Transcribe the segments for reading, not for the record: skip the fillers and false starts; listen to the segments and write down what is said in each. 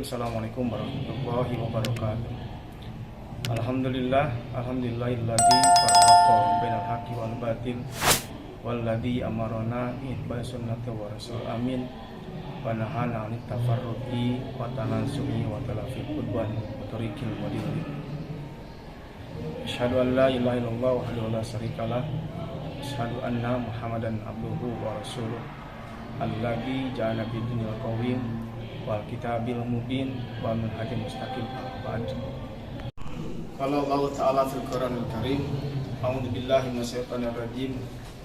Assalamualaikum warahmatullahi wabarakatuh. Alhamdulillahilladzi farraqa bainal haqqi wal batil walladzi amarna bi ittiba'i sunnati wa rasul amin wa nahana 'anit tafarruqi wa tanasuhi wa talafiq qudwan wa tariqil wadil. Asyhadu an la ilaha illallah wahdahu la syarikalah, asyhadu anna Muhammadan abduhu wa rasuluh alladzi ja'ala bid dunya qawim wal kitabil mubin wa manhajil mustaqim. Qala Allah Ta'ala fil Qur'anil Karim, a'udzu billahi minasyaitonir rajim.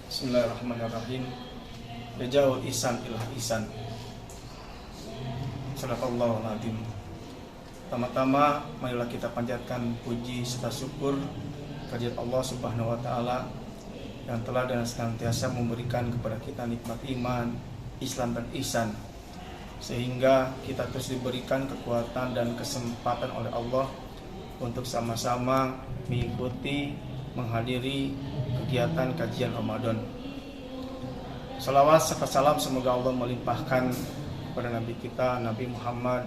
Bismillahirrahmanirrahim. Jazaa'ul ihsan ila ihsan. Shadaqallahul azim. Pertama-tama marilah kita panjatkan puji serta syukur kehadirat Allah Subhanahu wa taala yang telah dan senantiasa memberikan kepada kita nikmat iman, Islam dan ihsan, sehingga kita terus diberikan kekuatan dan kesempatan oleh Allah untuk sama-sama mengikuti, menghadiri kegiatan kajian Ramadan. Salawat serta salam semoga Allah melimpahkan kepada Nabi kita, Nabi Muhammad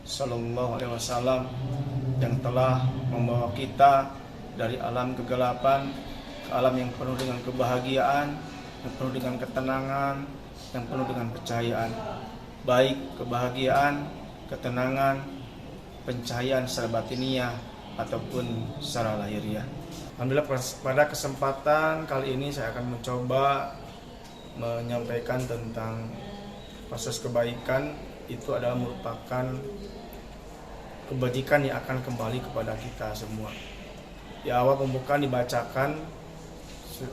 Sallallahu Alaihi Wasallam, yang telah membawa kita dari alam kegelapan ke alam yang penuh dengan kebahagiaan, yang penuh dengan ketenangan, yang penuh dengan kecahayaan. Baik kebahagiaan, ketenangan, pencahayaan secara batiniah ataupun secara lahiriah. Alhamdulillah, pada kesempatan kali ini saya akan mencoba menyampaikan tentang proses kebaikan. Itu adalah merupakan kebajikan yang akan kembali kepada kita semua. Di awal pembukaan dibacakan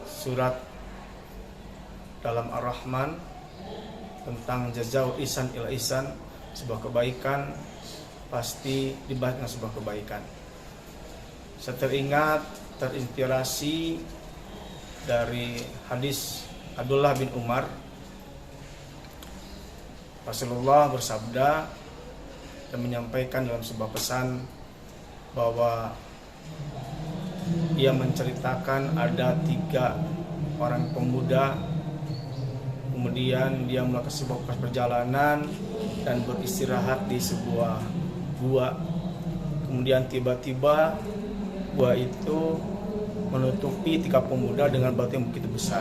surat dalam Ar-Rahman tentang jazaa'ul ihsan ila ihsan, sebuah kebaikan pasti dibalas dengan sebuah kebaikan. Saya terinspirasi dari hadis Abdullah bin Umar. Rasulullah bersabda dan menyampaikan dalam sebuah pesan bahwa ia menceritakan ada 3 orang pemuda. Kemudian dia melakukan sebuah perjalanan dan beristirahat di sebuah gua. Kemudian tiba-tiba gua itu menutupi 3 pemuda dengan batu yang begitu besar,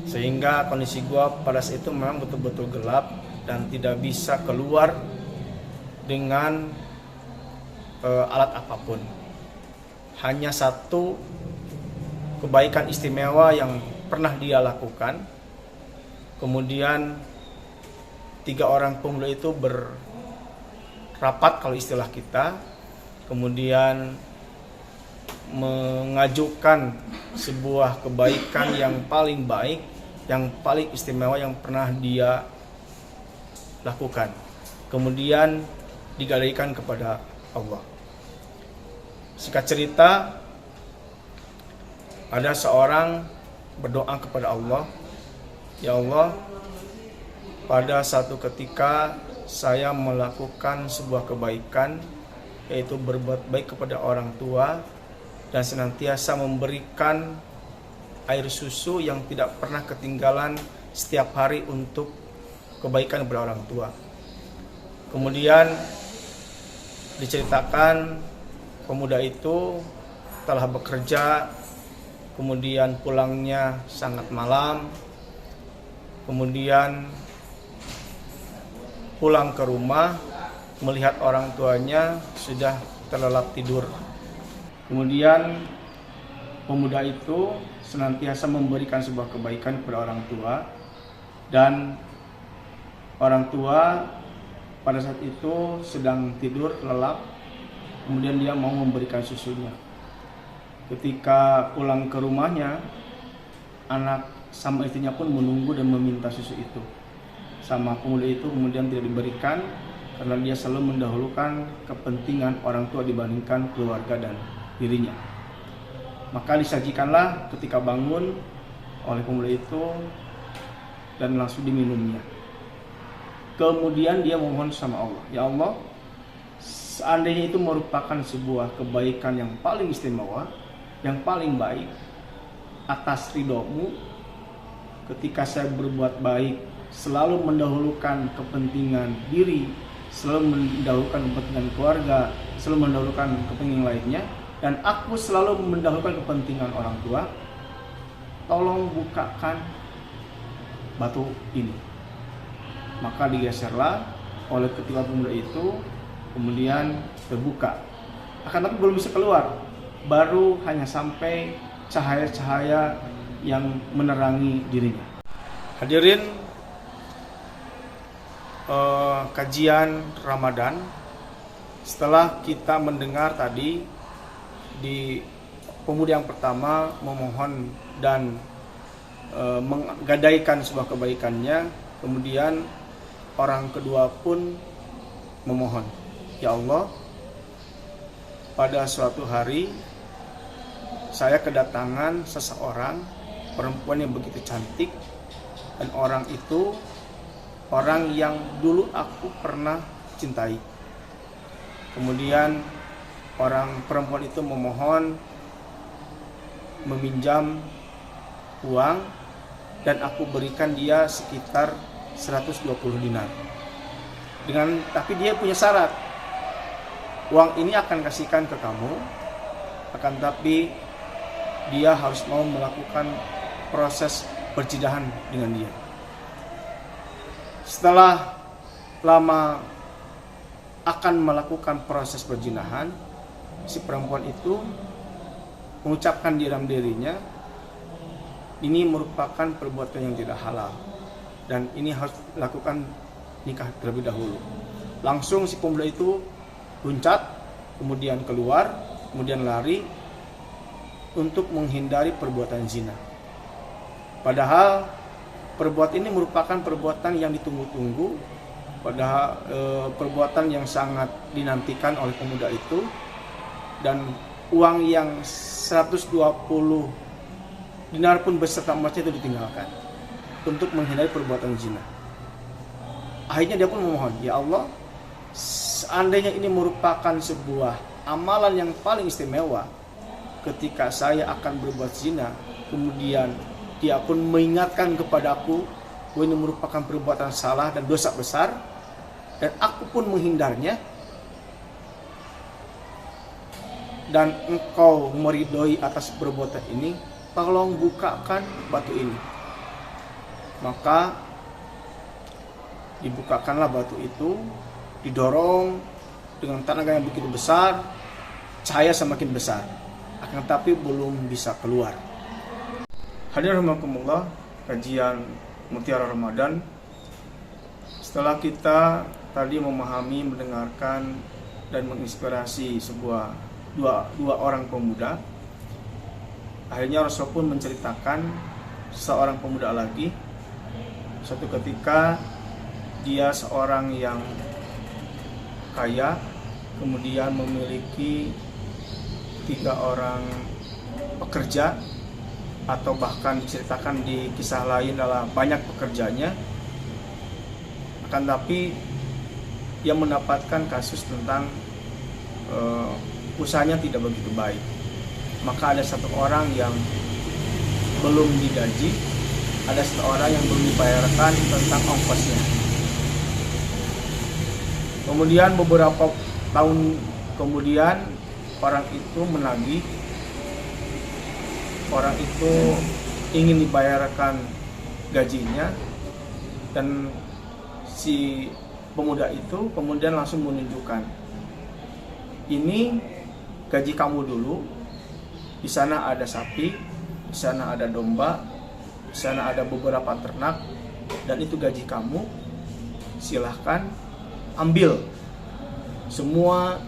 sehingga kondisi gua pada saat itu memang betul-betul gelap dan tidak bisa keluar dengan alat apapun. Hanya satu kebaikan istimewa yang pernah dia lakukan. Kemudian 3 orang pemuda itu berrapat kalau istilah kita, kemudian mengajukan sebuah kebaikan yang paling baik, yang paling istimewa yang pernah dia lakukan. Kemudian digadaikan kepada Allah. Singkat cerita, ada seorang berdoa kepada Allah, "Ya Allah, pada satu ketika saya melakukan sebuah kebaikan, yaitu berbuat baik kepada orang tua dan senantiasa memberikan air susu yang tidak pernah ketinggalan setiap hari untuk kebaikan kepada orang tua." Kemudian diceritakan pemuda itu telah bekerja, kemudian pulangnya sangat malam. Kemudian pulang ke rumah, melihat orang tuanya sudah terlelap tidur. Kemudian pemuda itu senantiasa memberikan sebuah kebaikan kepada orang tua, dan orang tua pada saat itu sedang tidur lelap. Kemudian dia mau memberikan susunya. Ketika pulang ke rumahnya, anak sama istrinya pun menunggu dan meminta susu itu. Sama pemuda itu kemudian tidak diberikan karena dia selalu mendahulukan kepentingan orang tua dibandingkan keluarga dan dirinya. Maka disajikanlah ketika bangun oleh pemuda itu dan langsung diminumnya. Kemudian dia memohon sama Allah, "Ya Allah, seandainya itu merupakan sebuah kebaikan yang paling istimewa, yang paling baik atas ridho-Mu, ketika saya berbuat baik selalu mendahulukan kepentingan diri selalu mendahulukan kepentingan keluarga, selalu mendahulukan kepentingan lainnya, dan aku selalu mendahulukan kepentingan orang tua, tolong bukakan batu ini. Maka digeserlah oleh ketiga pemuda itu, kemudian terbuka. Akan tapi belum bisa keluar, baru hanya sampai cahaya-cahaya yang menerangi dirinya. Hadirin, kajian Ramadan, setelah kita mendengar tadi di pemuda yang pertama memohon dan menggadaikan sebuah kebaikannya, kemudian orang kedua pun memohon, ya Allah, pada suatu hari saya kedatangan seseorang perempuan yang begitu cantik, dan orang itu orang yang dulu aku pernah cintai. Kemudian orang perempuan itu memohon meminjam uang, dan aku berikan dia sekitar 120 dinar. Tapi dia punya syarat, uang ini akan kasihkan ke kamu, akan tapi dia harus mau melakukan proses perjidahan dengan dia. Setelah lama akan melakukan proses perzinahan, si perempuan itu mengucapkan di dalam dirinya, ini merupakan perbuatan yang tidak halal, dan ini harus lakukan nikah terlebih dahulu. Langsung si pemuda itu loncat, kemudian keluar, kemudian lari untuk menghindari perbuatan zina. Padahal perbuatan ini merupakan perbuatan yang ditunggu-tunggu, padahal perbuatan yang sangat dinantikan oleh pemuda itu, dan uang yang 120 dinar pun beserta emasnya itu ditinggalkan untuk menghindari perbuatan zina. Akhirnya dia pun memohon, ya Allah, seandainya ini merupakan sebuah amalan yang paling istimewa, ketika saya akan berbuat zina, kemudian dia pun mengingatkan kepadaku bahwa ini merupakan perbuatan salah dan dosa besar, dan aku pun menghindarnya, dan engkau meridhoi atas perbuatan ini, tolong bukakan batu ini. Maka dibukakanlah batu itu, didorong dengan tenaga yang begitu besar, cahaya semakin besar, akan tapi belum bisa keluar. Hadirin rahimakumullah, kajian Mutiara Ramadan, setelah kita tadi memahami, mendengarkan, dan menginspirasi dua orang pemuda, akhirnya Rasul pun menceritakan seorang pemuda lagi. Suatu ketika dia seorang yang kaya, kemudian memiliki 3 orang pekerja, atau bahkan diceritakan di kisah lain adalah banyak pekerjanya. Akan tapi dia mendapatkan kasus tentang usahanya tidak begitu baik. Maka ada satu orang yang belum digaji, ada satu orang yang belum dibayarkan tentang ongkosnya. Kemudian beberapa tahun kemudian orang itu menagih, orang itu ingin dibayarkan gajinya, dan si pemuda itu kemudian langsung menunjukkan, ini gaji kamu dulu, di sana ada sapi, di sana ada domba, di sana ada beberapa ternak, dan itu gaji kamu, silahkan ambil semua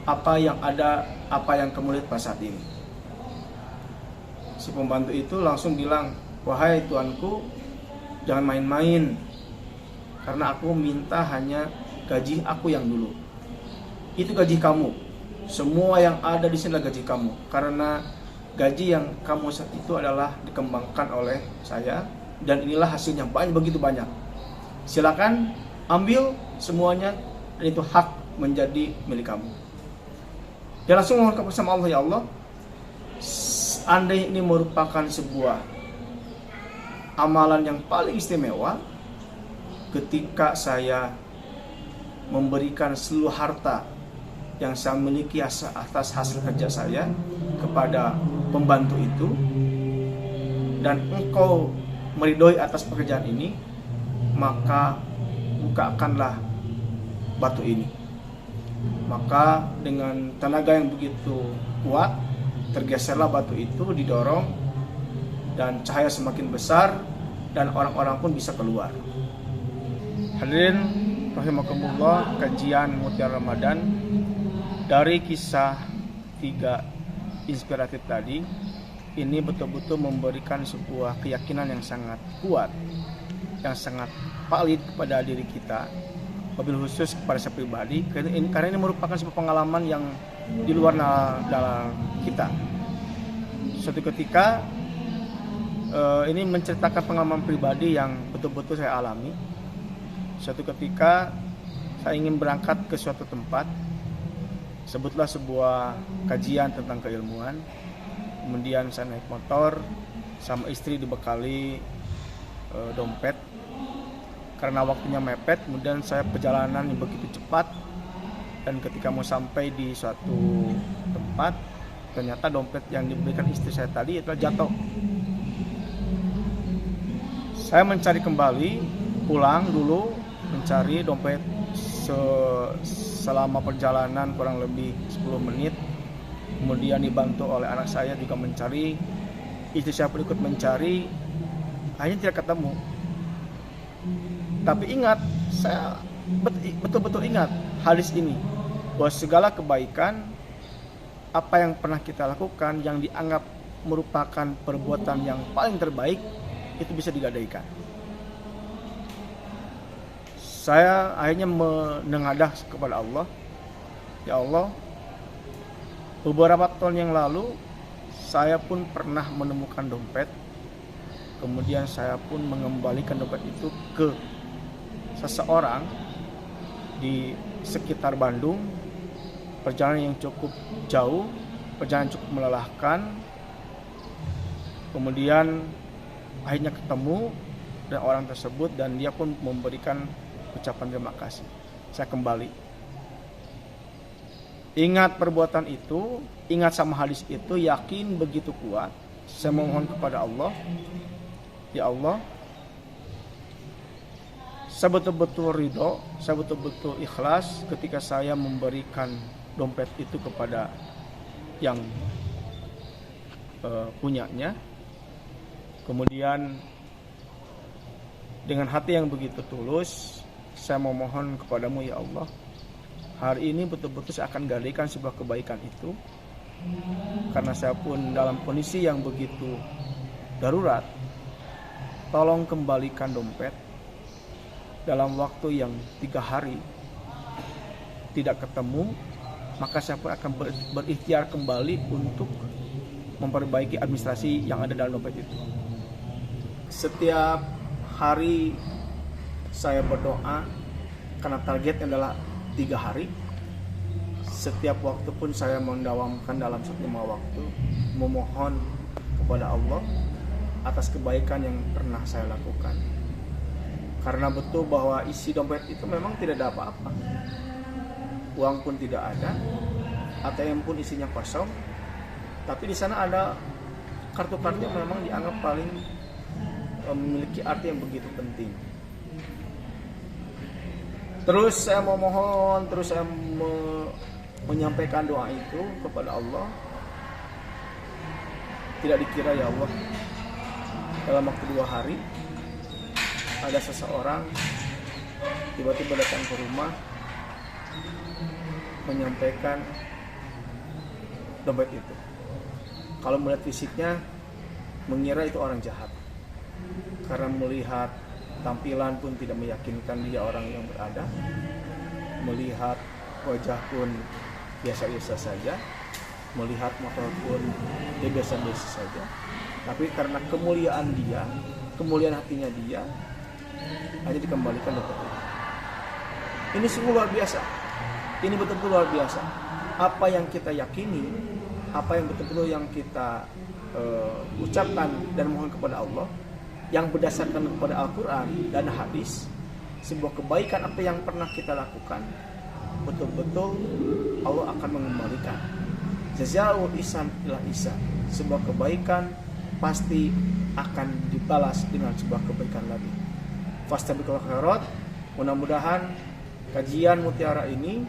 apa yang ada, apa yang kamu lihat pada saat ini. Si pembantu itu langsung bilang, wahai tuanku, jangan main-main, karena aku minta hanya gaji aku yang dulu. Itu gaji kamu, semua yang ada di sini adalah gaji kamu, karena gaji yang kamu saat itu adalah dikembangkan oleh saya, dan inilah hasilnya begitu banyak. Silakan ambil semuanya, dan itu hak menjadi milik kamu. Dia langsung mohon kepada Allah, ya Allah, andai ini merupakan sebuah amalan yang paling istimewa, ketika saya memberikan seluruh harta yang saya miliki atas hasil kerja saya kepada pembantu itu, dan engkau meridhoi atas pekerjaan ini, maka bukakanlah batu ini. Maka dengan tenaga yang begitu kuat, tergeserlah batu itu, didorong, dan cahaya semakin besar, dan orang-orang pun bisa keluar. Hadirin rahimakumullah, kajian Mutiara Ramadan dari kisah 3 inspiratif tadi ini betul-betul memberikan sebuah keyakinan yang sangat kuat, yang sangat valid kepada diri kita, wabil khusus kepada saya pribadi, karena ini merupakan sebuah pengalaman yang di luar nalar kita. Suatu ketika ini menceritakan pengalaman pribadi yang betul-betul saya alami. Suatu ketika saya ingin berangkat ke suatu tempat, sebutlah sebuah kajian tentang keilmuan. Kemudian saya naik motor sama istri, dibekali dompet. Karena waktunya mepet, kemudian saya perjalanan yang begitu cepat, dan ketika mau sampai di suatu tempat, ternyata dompet yang diberikan istri saya tadi adalah jatuh. Saya mencari kembali, pulang dulu mencari dompet selama perjalanan kurang lebih 10 menit. Kemudian dibantu oleh anak saya juga mencari, istri saya pun ikut mencari, akhirnya tidak ketemu. Tapi ingat, saya betul-betul ingat hadis ini, bahwa segala kebaikan apa yang pernah kita lakukan yang dianggap merupakan perbuatan yang paling terbaik, itu bisa digadaikan. Saya akhirnya menengadah kepada Allah, ya Allah, beberapa tahun yang lalu saya pun pernah menemukan dompet, kemudian saya pun mengembalikan dompet itu ke seseorang di sekitar Bandung, perjalanan yang cukup jauh, perjalanan cukup melelahkan. Kemudian akhirnya ketemu dengan orang tersebut, dan dia pun memberikan ucapan terima kasih. Saya kembali. Ingat perbuatan itu, ingat sama hadis itu, yakin begitu kuat. Saya mohon kepada Allah, ya Allah, saya betul-betul ridho, saya betul-betul ikhlas ketika saya memberikan dompet itu kepada yang punyanya. Kemudian dengan hati yang begitu tulus, saya memohon kepadamu, ya Allah, hari ini betul-betul saya akan gadaikan sebuah kebaikan itu, karena saya pun dalam kondisi yang begitu darurat. Tolong kembalikan dompet dalam waktu yang 3 hari tidak ketemu, maka saya pun akan berikhtiar kembali untuk memperbaiki administrasi yang ada dalam dompet itu. Setiap hari saya berdoa, karena targetnya adalah 3 hari. Setiap waktu pun saya mendawamkan dalam 1 waktu, memohon kepada Allah atas kebaikan yang pernah saya lakukan. Karena betul bahwa isi dompet itu memang tidak ada apa-apa, uang pun tidak ada, ATM pun isinya kosong. Tapi di sana ada kartu-kartu yang memang dianggap paling memiliki arti yang begitu penting. Terus saya memohon, terus saya menyampaikan doa itu kepada Allah. Tidak dikira, ya Allah, dalam waktu 2 hari ada seseorang tiba-tiba datang ke rumah menyampaikan dompet itu. Kalau melihat fisiknya, mengira itu orang jahat, karena melihat tampilan pun tidak meyakinkan dia orang yang berada, melihat wajah pun biasa-biasa saja, melihat motor pun dia biasa-biasa saja. Tapi karena kemuliaan dia, kemuliaan hatinya dia, hanya dikembalikan dompet itu. Ini sungguh luar biasa. Ini betul-betul luar biasa. Apa yang kita yakini, apa yang betul-betul yang kita ucapkan dan mohon kepada Allah, yang berdasarkan kepada Al-Quran dan hadis, sebuah kebaikan apa yang pernah kita lakukan, betul-betul Allah akan mengembalikan. Jazaa'ul ihsan ila ihsan. Sebuah kebaikan pasti akan dibalas dengan sebuah kebaikan lagi. Fastabiqul khairat. Mudah-mudahan kajian Mutiara ini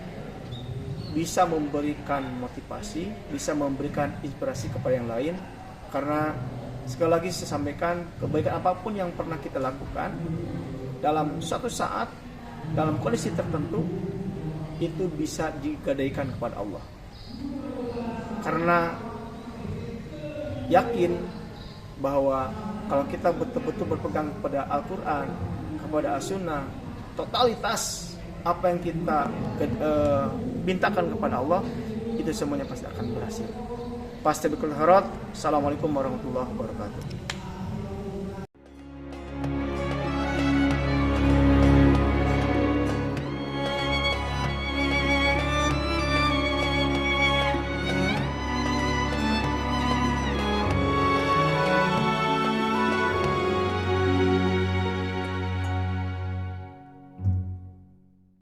bisa memberikan motivasi, bisa memberikan inspirasi kepada yang lain. Karena sekali lagi saya sampaikan, kebaikan apapun yang pernah kita lakukan dalam suatu saat, dalam kondisi tertentu, itu bisa digadaikan kepada Allah. Karena yakin bahwa kalau kita betul-betul berpegang kepada Al-Quran, kepada As-Sunnah, totalitas apa yang kita mintakan kepada Allah, itu semuanya pasti akan berhasil. Fastabiqul khairat. Assalamualaikum warahmatullahi wabarakatuh.